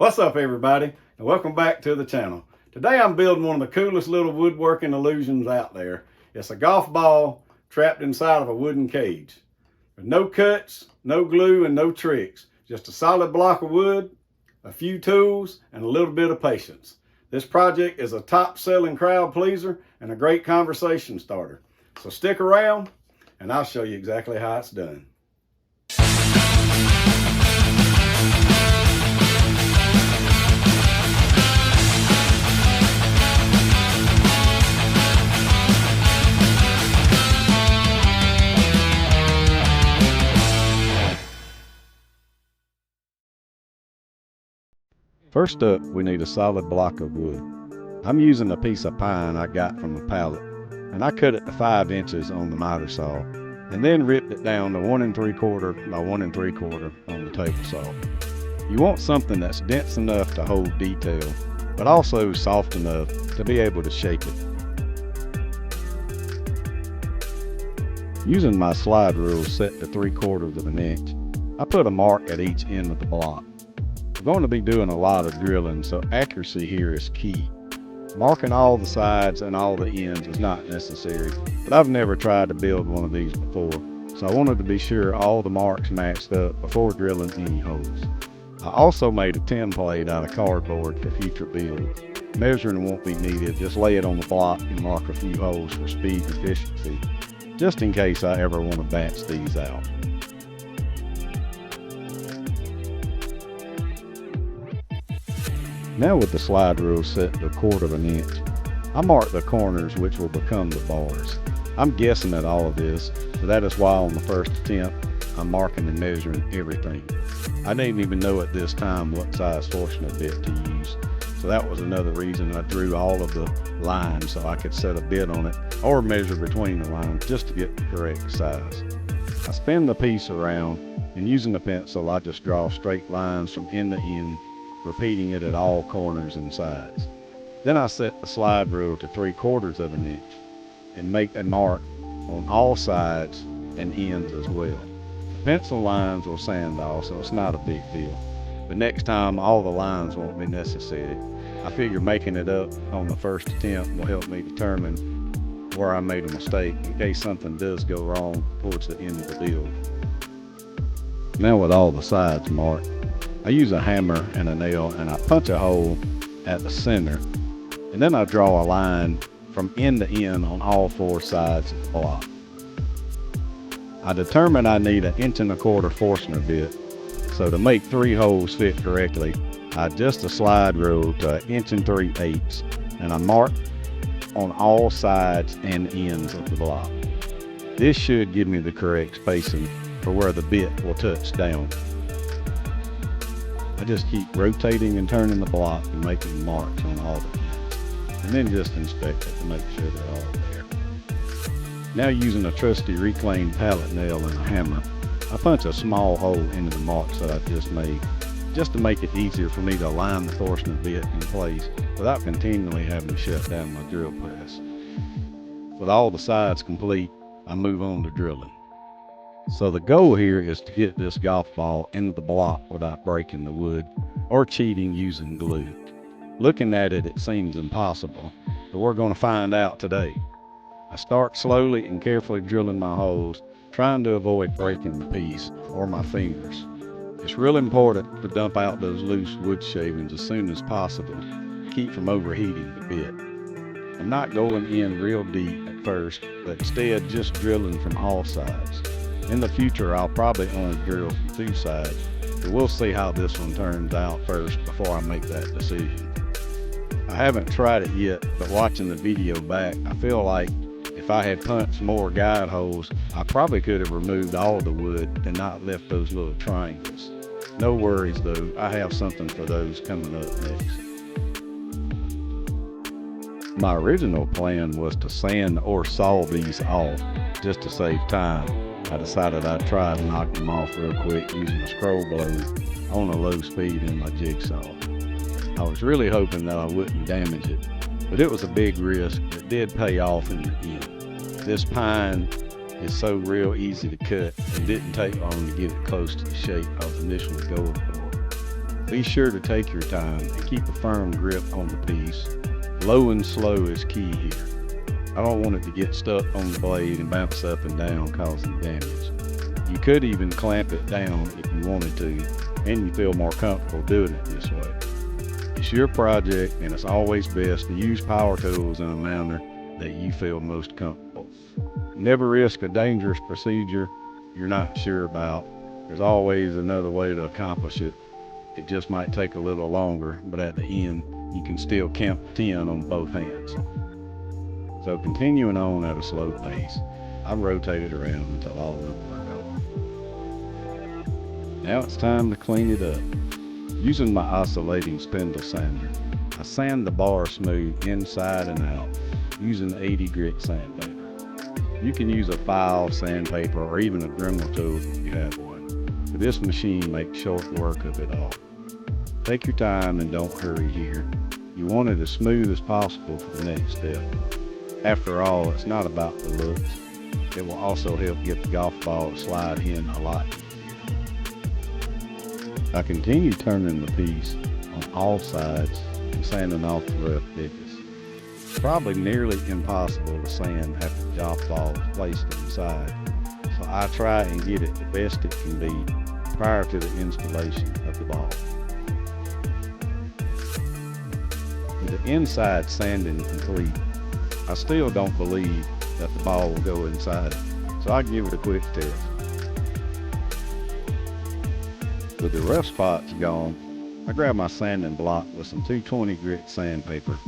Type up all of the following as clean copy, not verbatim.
What's up everybody, and welcome back to the channel. Today I'm building one of the coolest little woodworking illusions out there. It's a golf ball trapped inside of a wooden cage. With no cuts, no glue, and no tricks. Just a solid block of wood, a few tools, and a little bit of patience. This project is a top-selling crowd pleaser and a great conversation starter. So stick around and I'll show you exactly how it's done. First up, we need a solid block of wood. I'm using a piece of pine I got from a pallet, and I cut it to 5 inches on the miter saw, and then ripped it down to 1 3/4 by 1 3/4 on the table saw. You want something that's dense enough to hold detail, but also soft enough to be able to shape it. Using my slide rule set to 3/4 of an inch, I put a mark at each end of the block. We're going to be doing a lot of drilling, so accuracy here is key. Marking all the sides and all the ends is not necessary, but I've never tried to build one of these before, so I wanted to be sure all the marks matched up before drilling any holes. I also made a template out of cardboard for future builds. Measuring won't be needed, just lay it on the block and mark a few holes for speed and efficiency, just in case I ever want to batch these out. Now with the slide rule set to 1/4 of an inch, I mark the corners which will become the bars. I'm guessing at all of this, so that is why on the first attempt, I'm marking and measuring everything. I didn't even know at this time what size Forstner bit to use, so that was another reason I drew all of the lines so I could set a bit on it or measure between the lines just to get the correct size. I spin the piece around, and using a pencil I just draw straight lines from end to end, repeating it at all corners and sides. Then I set the slide rule to 3/4 of an inch and make a mark on all sides and ends as well. The pencil lines will sand off, so it's not a big deal. But next time all the lines won't be necessary. I figure making it up on the first attempt will help me determine where I made a mistake in case something does go wrong towards the end of the build. Now with all the sides marked, I use a hammer and a nail and I punch a hole at the center, and then I draw a line from end to end on all 4 sides of the block. I determine I need 1 1/4 Forstner bit, so to make 3 holes fit correctly, I adjust the slide rule to 1 3/8 and I mark on all sides and ends of the block. This should give me the correct spacing for where the bit will touch down. I just keep rotating and turning the block and making marks on all the ends, and then just inspect it to make sure they're all there. Now using a trusty reclaimed pallet nail and a hammer, I punch a small hole into the marks that I just made, just to make it easier for me to align the Forstner bit in place without continually having to shut down my drill press. With all the sides complete, I move on to drilling. So the goal here is to get this golf ball into the block without breaking the wood or cheating using glue. Looking at it, it seems impossible, but we're going to find out today. I start slowly and carefully drilling my holes, trying to avoid breaking the piece or my fingers. It's real important to dump out those loose wood shavings as soon as possible to keep from overheating the bit. I'm not going in real deep at first, but instead just drilling from all sides. In the future, I'll probably only drill from 2 sides, but we'll see how this one turns out first before I make that decision. I haven't tried it yet, but watching the video back, I feel like if I had punched more guide holes, I probably could have removed all the wood and not left those little triangles. No worries though, I have something for those coming up next. My original plan was to sand or saw these off just to save time. I decided I'd try to knock them off real quick using a scroll blower on a low speed in my jigsaw. I was really hoping that I wouldn't damage it, but it was a big risk that did pay off in the end. This pine is so real easy to cut and didn't take long to get it close to the shape I was initially going for. Be sure to take your time and keep a firm grip on the piece. Low and slow is key here. I don't want it to get stuck on the blade and bounce up and down, causing damage. You could even clamp it down if you wanted to, and you feel more comfortable doing it this way. It's your project, and it's always best to use power tools in a manner that you feel most comfortable. Never risk a dangerous procedure you're not sure about. There's always another way to accomplish it. It just might take a little longer, but at the end, you can still count 10 on both hands. So continuing on at a slow pace, I rotate it around until all of them are gone. Now it's time to clean it up. Using my oscillating spindle sander, I sand the bar smooth inside and out using 80 grit sandpaper. You can use a file, sandpaper, or even a Dremel tool if you have one, but this machine makes short work of it all. Take your time and don't hurry here. You want it as smooth as possible for the next step. After all, it's not about the looks. It will also help get the golf ball to slide in a lot easier. I continue turning the piece on all sides and sanding off the rough edges. It's probably nearly impossible to sand after the golf ball is placed inside, so I try and get it the best it can be prior to the installation of the ball. With the inside sanding complete, I still don't believe that the ball will go inside it, so I give it a quick test. With the rough spots gone, I grab my sanding block with some 220 grit sandpaper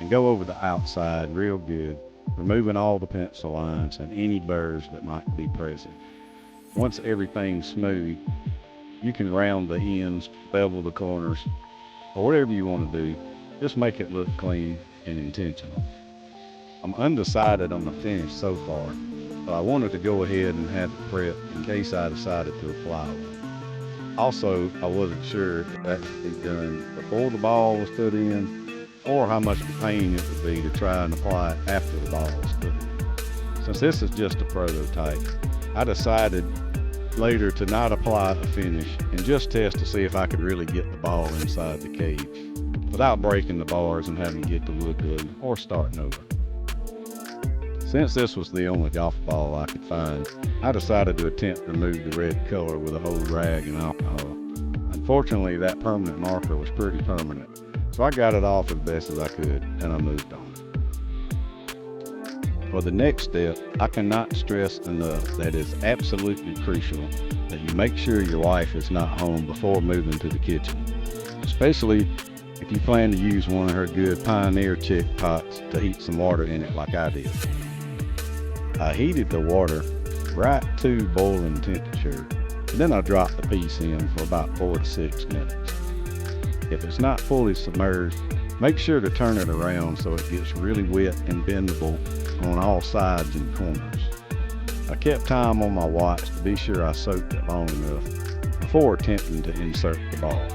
and go over the outside real good, removing all the pencil lines and any burrs that might be present. Once everything's smooth, you can round the ends, bevel the corners, or whatever you want to do. Just make it look clean and intentional. I'm undecided on the finish so far, but I wanted to go ahead and have it prepped in case I decided to apply one. Also, I wasn't sure if that should be done before the ball was put in, or how much of a pain it would be to try and apply it after the ball was put in. Since this is just a prototype, I decided later to not apply a finish and just test to see if I could really get the ball inside the cage without breaking the bars and having to get the wood glue or starting over. Since this was the only golf ball I could find, I decided to attempt to remove the red color with an old rag and alcohol. Unfortunately, that permanent marker was pretty permanent, so I got it off as best as I could and I moved on. For the next step, I cannot stress enough that it's absolutely crucial that you make sure your wife is not home before moving to the kitchen, especially if you plan to use one of her good Pioneer chick pots to heat some water in it like I did. I heated the water right to boiling temperature, and then I dropped the piece in for about 4 to 6 minutes. If it's not fully submerged, make sure to turn it around so it gets really wet and bendable on all sides and corners. I kept time on my watch to be sure I soaked it long enough before attempting to insert the ball.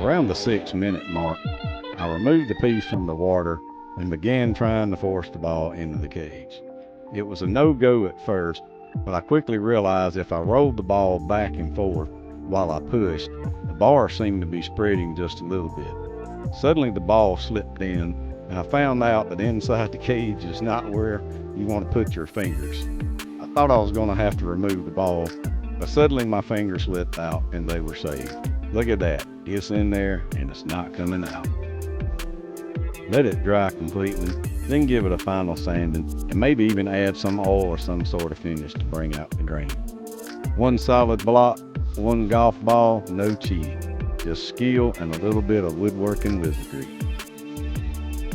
Around the 6-minute mark, I removed the piece from the water and began trying to force the ball into the cage. It was a no-go at first, but I quickly realized if I rolled the ball back and forth while I pushed, the bar seemed to be spreading just a little bit. Suddenly the ball slipped in, and I found out that inside the cage is not where you want to put your fingers. I thought I was going to have to remove the ball, but suddenly my fingers slipped out and they were saved. Look at that, it's in there and it's not coming out. Let it dry completely, then give it a final sanding, and maybe even add some oil or some sort of finish to bring out the grain. One solid block, one golf ball, no cheating. Just skill and a little bit of woodworking wizardry.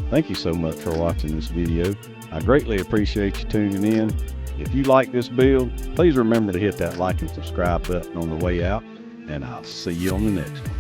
Thank you so much for watching this video. I greatly appreciate you tuning in. If you like this build, please remember to hit that like and subscribe button on the way out, and I'll see you on the next one.